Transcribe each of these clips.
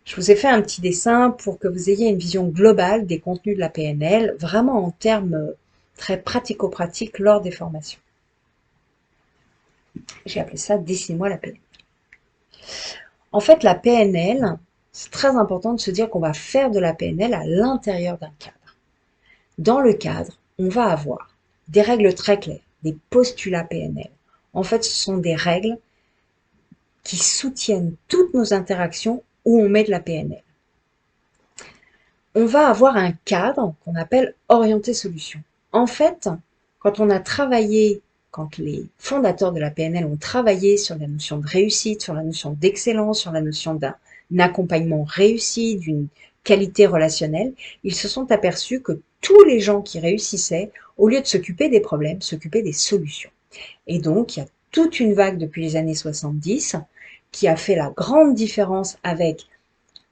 Je vous ai fait un petit dessin pour que vous ayez une vision globale des contenus de la PNL, vraiment en termes très pratico-pratiques lors des formations. J'ai appelé ça Dessine-moi la PNL. En fait, la PNL, c'est très important de se dire qu'on va faire de la PNL à l'intérieur d'un cadre. Dans le cadre, on va avoir des règles très claires, des postulats PNL. En fait, ce sont des règles qui soutiennent toutes nos interactions où on met de la PNL. On va avoir un cadre qu'on appelle orienté solution. En fait, quand on a travaillé, quand les fondateurs de la PNL ont travaillé sur la notion de réussite, sur la notion d'excellence, sur la notion d'un accompagnement réussi, d'une qualité relationnelle, ils se sont aperçus que tous les gens qui réussissaient, au lieu de s'occuper des problèmes, s'occupaient des solutions. Et donc, il y a toute une vague depuis les années 70 qui a fait la grande différence avec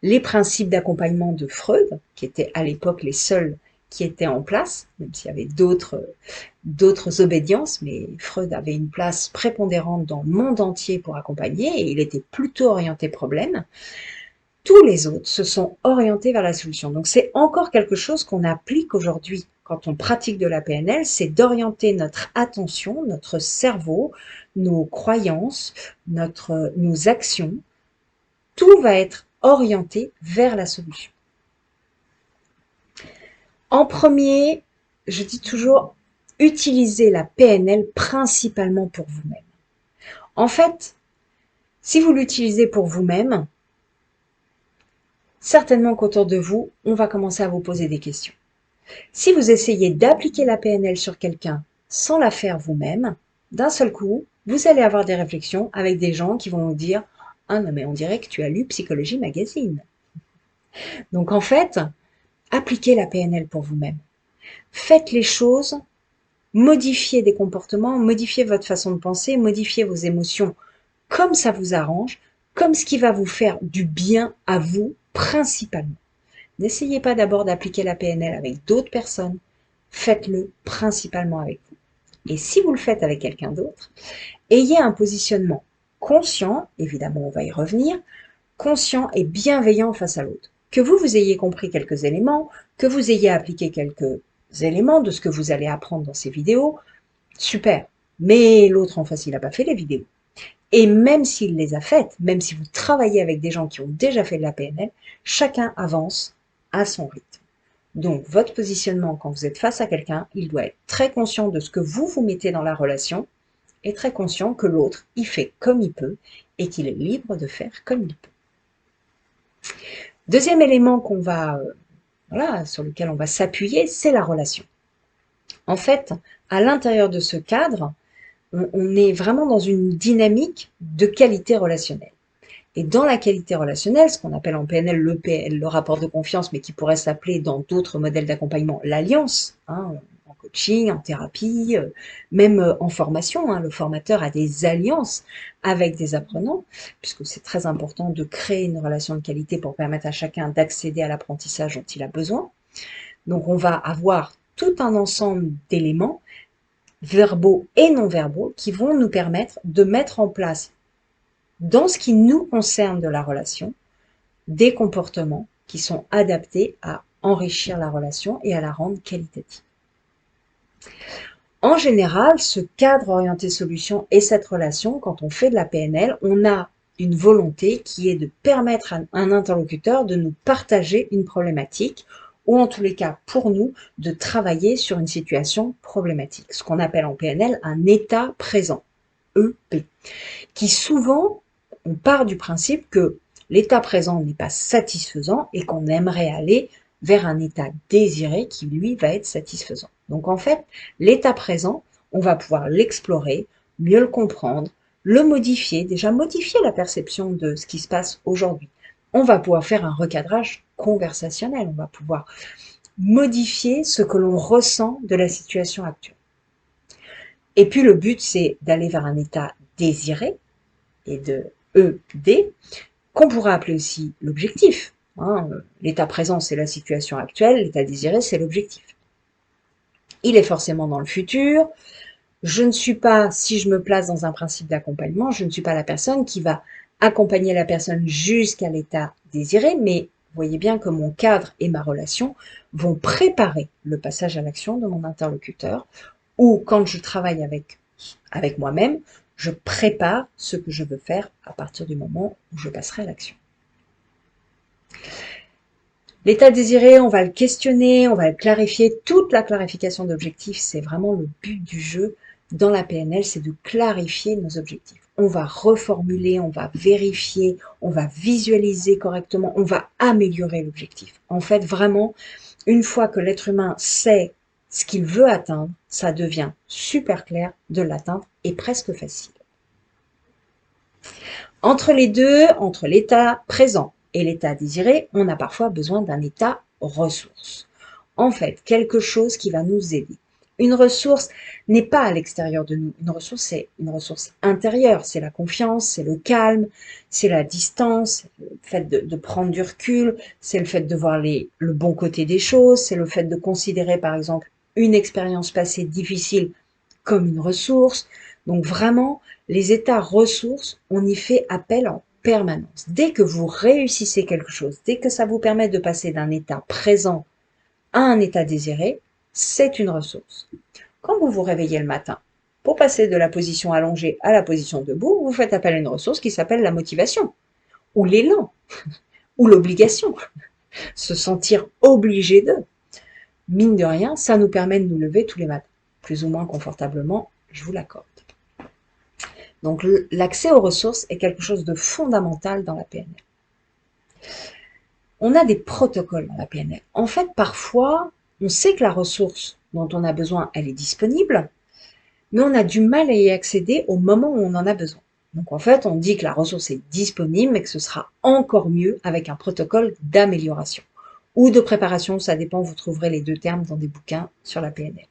les principes d'accompagnement de Freud, qui étaient à l'époque les seuls qui étaient en place, même s'il y avait d'autres obédiences, mais Freud avait une place prépondérante dans le monde entier pour accompagner, et il était plutôt orienté problème. Tous les autres se sont orientés vers la solution. Donc c'est encore quelque chose qu'on applique aujourd'hui quand on pratique de la PNL, c'est d'orienter notre attention, notre cerveau, nos croyances, nos actions. Tout va être orienté vers la solution. En premier, je dis toujours, utilisez la PNL principalement pour vous-même. En fait, si vous l'utilisez pour vous-même, certainement qu'autour de vous, on va commencer à vous poser des questions. Si vous essayez d'appliquer la PNL sur quelqu'un sans la faire vous-même, d'un seul coup, vous allez avoir des réflexions avec des gens qui vont vous dire « Ah non, mais on dirait que tu as lu Psychologie Magazine ». Donc en fait, appliquez la PNL pour vous-même. Faites les choses, modifiez des comportements, modifiez votre façon de penser, modifiez vos émotions comme ça vous arrange, comme ce qui va vous faire du bien à vous principalement. N'essayez pas d'abord d'appliquer la PNL avec d'autres personnes, faites-le principalement avec vous. Et si vous le faites avec quelqu'un d'autre, ayez un positionnement conscient, évidemment on va y revenir, conscient et bienveillant face à l'autre. Que vous ayez compris quelques éléments, que vous ayez appliqué quelques éléments de ce que vous allez apprendre dans ces vidéos, super. Mais l'autre en face, il n'a pas fait les vidéos. Et même s'il les a faites, même si vous travaillez avec des gens qui ont déjà fait de la PNL, chacun avance à son rythme. Donc, votre positionnement quand vous êtes face à quelqu'un, il doit être très conscient de ce que vous mettez dans la relation et très conscient que l'autre, il fait comme il peut et qu'il est libre de faire comme il peut. Deuxième élément sur lequel on va s'appuyer, c'est la relation. En fait, à l'intérieur de ce cadre, on est vraiment dans une dynamique de qualité relationnelle. Et dans la qualité relationnelle, ce qu'on appelle en PNL le rapport de confiance, mais qui pourrait s'appeler dans d'autres modèles d'accompagnement l'alliance, en coaching, en thérapie, même en formation, le formateur a des alliances avec des apprenants, puisque c'est très important de créer une relation de qualité pour permettre à chacun d'accéder à l'apprentissage dont il a besoin. Donc on va avoir tout un ensemble d'éléments verbaux et non verbaux qui vont nous permettre de mettre en place, dans ce qui nous concerne de la relation, des comportements qui sont adaptés à enrichir la relation et à la rendre qualitative. En général, ce cadre orienté solution et cette relation, quand on fait de la PNL, on a une volonté qui est de permettre à un interlocuteur de nous partager une problématique ou en tous les cas pour nous de travailler sur une situation problématique, ce qu'on appelle en PNL un état présent, EP, qui souvent, on part du principe que l'état présent n'est pas satisfaisant et qu'on aimerait aller vers un état désiré qui, lui, va être satisfaisant. Donc en fait, l'état présent, on va pouvoir l'explorer, mieux le comprendre, le modifier, déjà modifier la perception de ce qui se passe aujourd'hui. On va pouvoir faire un recadrage conversationnel, on va pouvoir modifier ce que l'on ressent de la situation actuelle. Et puis le but, c'est d'aller vers un état désiré et de ED, qu'on pourra appeler aussi l'objectif. L'état présent, c'est la situation actuelle, l'état désiré, c'est l'objectif. Il est forcément dans le futur. Je ne suis pas, si je me place dans un principe d'accompagnement, je ne suis pas la personne qui va accompagner la personne jusqu'à l'état désiré, mais voyez bien que mon cadre et ma relation vont préparer le passage à l'action de mon interlocuteur, ou quand je travaille avec moi-même, je prépare ce que je veux faire à partir du moment où je passerai à l'action. L'état désiré, on va le questionner, on va le clarifier. Toute la clarification d'objectifs, c'est vraiment le but du jeu dans la PNL, c'est de clarifier nos objectifs. On va reformuler, on va vérifier, on va visualiser correctement, on va améliorer l'objectif. En fait, vraiment, une fois que l'être humain sait ce qu'il veut atteindre, ça devient super clair de l'atteindre et presque facile. Entre les deux, entre l'état présent et l'état désiré, on a parfois besoin d'un état ressource. En fait, quelque chose qui va nous aider. Une ressource n'est pas à l'extérieur de nous. Une ressource, c'est une ressource intérieure. C'est la confiance, c'est le calme, c'est la distance, le fait de prendre du recul, c'est le fait de voir le bon côté des choses, c'est le fait de considérer, par exemple, une expérience passée difficile comme une ressource. Donc vraiment, les états ressources, on y fait appel en permanence. Dès que vous réussissez quelque chose, dès que ça vous permet de passer d'un état présent à un état désiré, c'est une ressource. Quand vous vous réveillez le matin, pour passer de la position allongée à la position debout, vous faites appel à une ressource qui s'appelle la motivation, ou l'élan, ou l'obligation. Se sentir obligé de. Mine de rien, ça nous permet de nous lever tous les matins, plus ou moins confortablement, je vous l'accorde. Donc l'accès aux ressources est quelque chose de fondamental dans la PNL. On a des protocoles dans la PNL. En fait, parfois, on sait que la ressource dont on a besoin, elle est disponible, mais on a du mal à y accéder au moment où on en a besoin. Donc en fait, on dit que la ressource est disponible, mais que ce sera encore mieux avec un protocole d'amélioration ou de préparation, ça dépend, vous trouverez les deux termes dans des bouquins sur la PNL.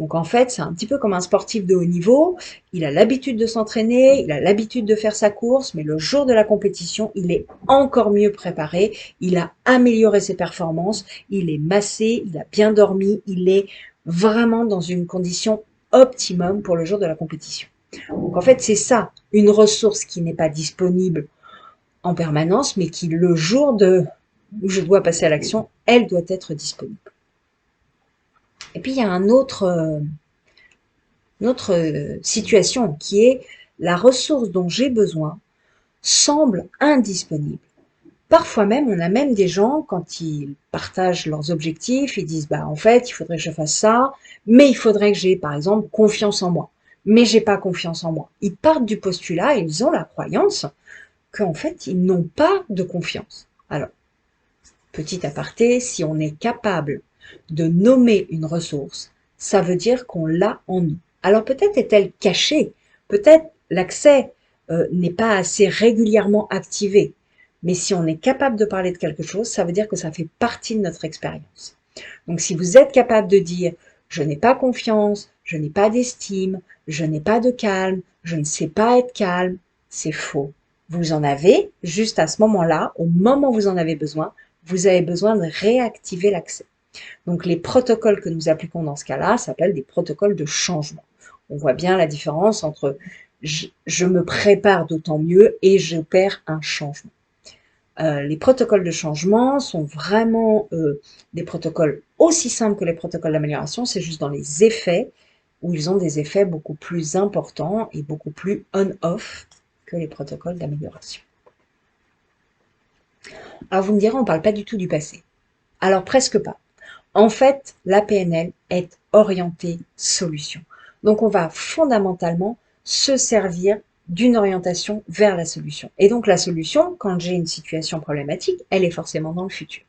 Donc en fait, c'est un petit peu comme un sportif de haut niveau, il a l'habitude de s'entraîner, il a l'habitude de faire sa course, mais le jour de la compétition, il est encore mieux préparé, il a amélioré ses performances, il est massé, il a bien dormi, il est vraiment dans une condition optimum pour le jour de la compétition. Donc en fait, c'est ça, une ressource qui n'est pas disponible en permanence, mais qui le jour où je dois passer à l'action, elle doit être disponible. Et puis il y a une autre situation qui est la ressource dont j'ai besoin semble indisponible. Parfois même, on a même des gens, quand ils partagent leurs objectifs, ils disent, bah, en fait, il faudrait que je fasse ça, mais il faudrait que j'ai, par exemple, confiance en moi. Mais j'ai pas confiance en moi. Ils partent du postulat, ils ont la croyance qu'en fait, ils n'ont pas de confiance. Alors, petit aparté, si on est capable de nommer une ressource, ça veut dire qu'on l'a en nous. Alors peut-être est-elle cachée, peut-être l'accès n'est pas assez régulièrement activé, mais si on est capable de parler de quelque chose, ça veut dire que ça fait partie de notre expérience. Donc si vous êtes capable de dire « je n'ai pas confiance, je n'ai pas d'estime, je n'ai pas de calme, je ne sais pas être calme », c'est faux. Vous en avez, juste à ce moment-là, au moment où vous en avez besoin, vous avez besoin de réactiver l'accès. Donc les protocoles que nous appliquons dans ce cas-là s'appellent des protocoles de changement. On voit bien la différence entre je me prépare d'autant mieux et j'opère un changement. Les protocoles de changement sont vraiment des protocoles aussi simples que les protocoles d'amélioration, c'est juste dans les effets où ils ont des effets beaucoup plus importants et beaucoup plus on-off que les protocoles d'amélioration. Alors vous me direz, on ne parle pas du tout du passé. Alors presque pas. En fait, la PNL est orientée solution. Donc on va fondamentalement se servir d'une orientation vers la solution. Et donc la solution, quand j'ai une situation problématique, elle est forcément dans le futur.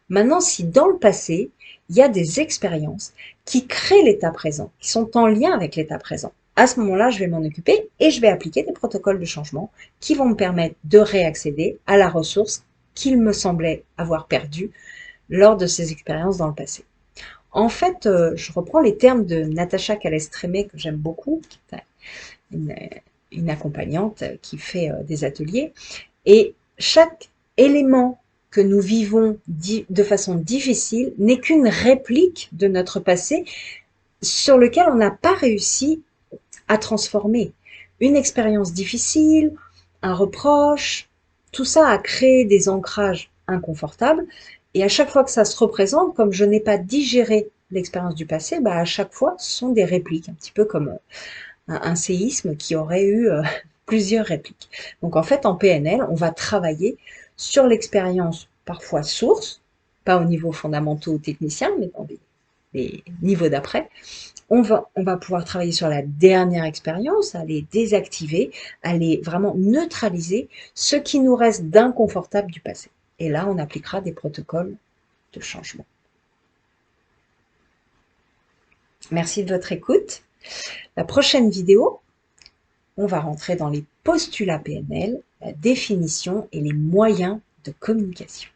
Maintenant, si dans le passé, il y a des expériences qui créent l'état présent, qui sont en lien avec l'état présent, à ce moment-là, je vais m'en occuper et je vais appliquer des protocoles de changement qui vont me permettre de réaccéder à la ressource qu'il me semblait avoir perdue lors de ces expériences dans le passé. En fait, je reprends les termes de Natacha Calestrémé, que j'aime beaucoup, qui est une accompagnante qui fait des ateliers, et chaque élément que nous vivons de façon difficile n'est qu'une réplique de notre passé sur lequel on n'a pas réussi à transformer. Une expérience difficile, un reproche, tout ça a créé des ancrages inconfortables. Et à chaque fois que ça se représente, comme je n'ai pas digéré l'expérience du passé, bah à chaque fois, ce sont des répliques, un petit peu comme un séisme qui aurait eu plusieurs répliques. Donc en fait, en PNL, on va travailler sur l'expérience parfois source, pas au niveau fondamental ou technicien, mais dans les niveaux d'après. On va pouvoir travailler sur la dernière expérience, à les désactiver, à les vraiment neutraliser, ce qui nous reste d'inconfortable du passé. Et là, on appliquera des protocoles de changement. Merci de votre écoute. La prochaine vidéo, on va rentrer dans les postulats PNL, la définition et les moyens de communication.